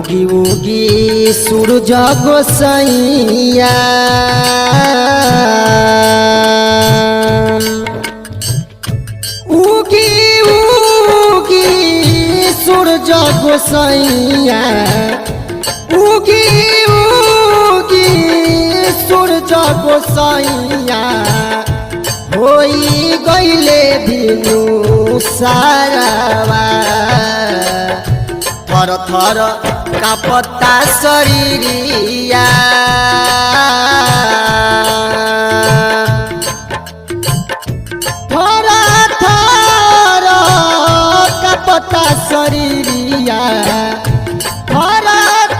उगी उगी सूरज गोसाइया उगी उगी सूरज गोसाइया उगी उगी सूरज गोसाइया होई गईले भिनु सारावा थर थर कापता शरीरिया थर थर कापता शरीरिया थर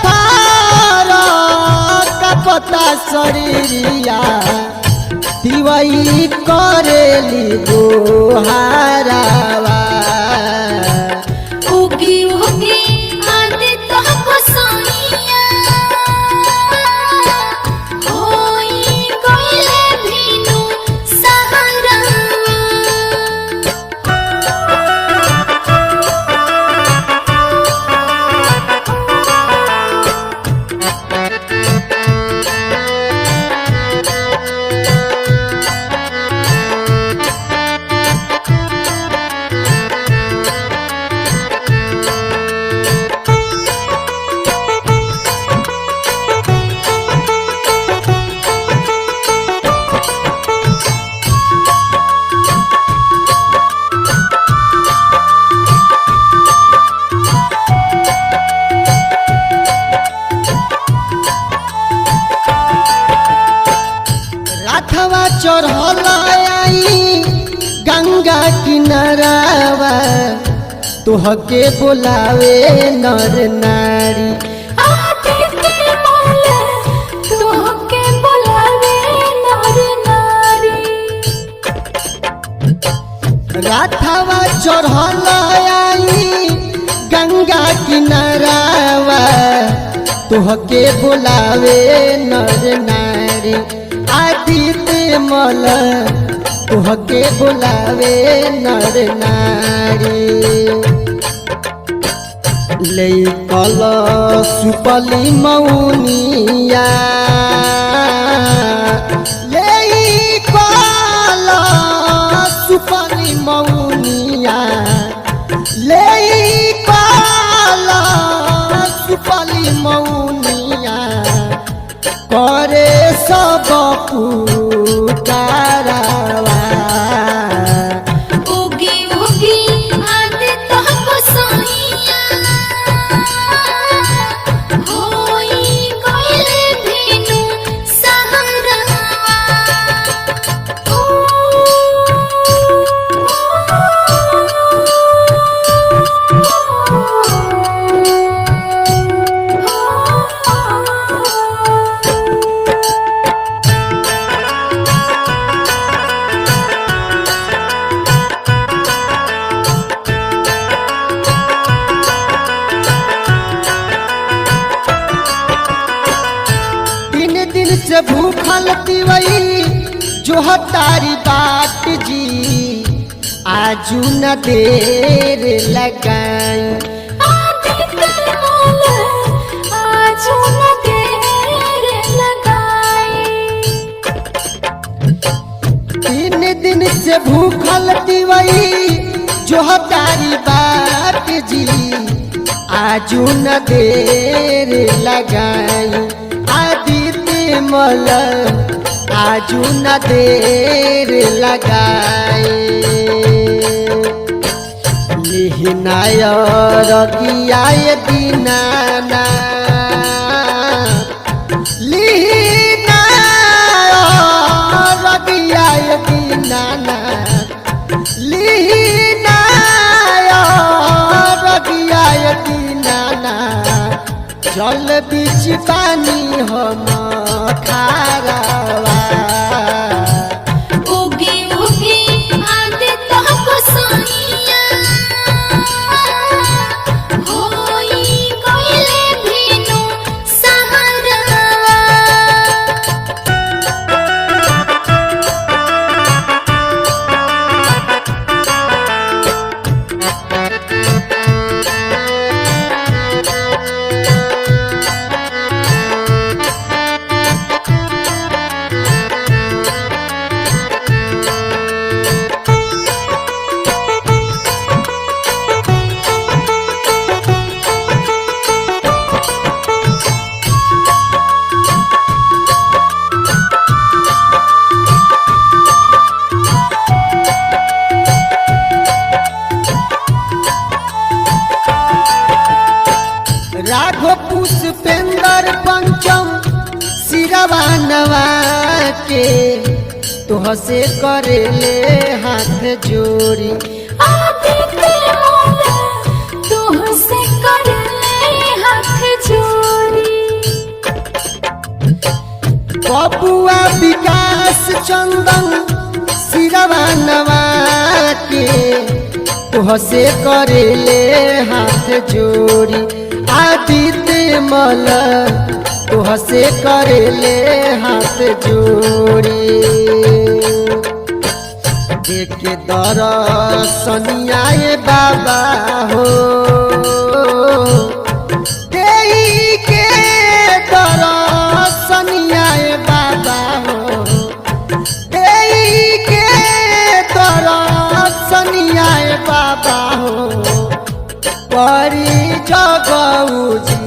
थर कापता शरीरिया दिवाई करेली गोहारावा उगी उगी आदित्य गोसाइया होई गईले भिनु सारावा राठवा चढ़ल आई गंगा किनारावा तुहके बुलावे नर नारी आदित्य माला तोहके बुलावे नर नारी राठवा चढ़ल आई गंगा किनारावा तुहके बुलावे नर नारी आदित्य मल तुहके बुलावे नर नारी ले कल सुपली मौनिया ले कल सुपली मौनिया ले कल सुपली मौनिया करे सब पुकारावा उगी उगी आदित्य गोसाइया होई गईले भिनु सारावा दिन से भूखल तिवई जो तारी बात जी आजू न देर लगाई आदित्य माला आज न देर लगाई 3 दिन से भूखल तिवई जो तारी बात जी आजू न देर लगाई आदित्य मल आजू न देर लगाई लिहनाय रगियाय दीनाना लिहनाय रगियाय दीनाना लिहनाय रगियाय दीनाना जल बीच पानी हम खारावा उगी उगी आदित्य गोसाइया होई गईले भिनु सारावा सिरवा नवा के तुहसे करेले हाथ जोड़ी आदित्य मोला तुहसे कर ले हाथ जोड़ी बबुआ विकास चंदन सिरवा नवा के तुहसे करेले हाथ जोड़ी आदित्य मल तुहसे करेले हाथ जोड़ी देखे दरसनियाए बाबा हो देई के दरसनियाए बाबा हो देई के दरसनियाए बाबा हो परी जगऊ जी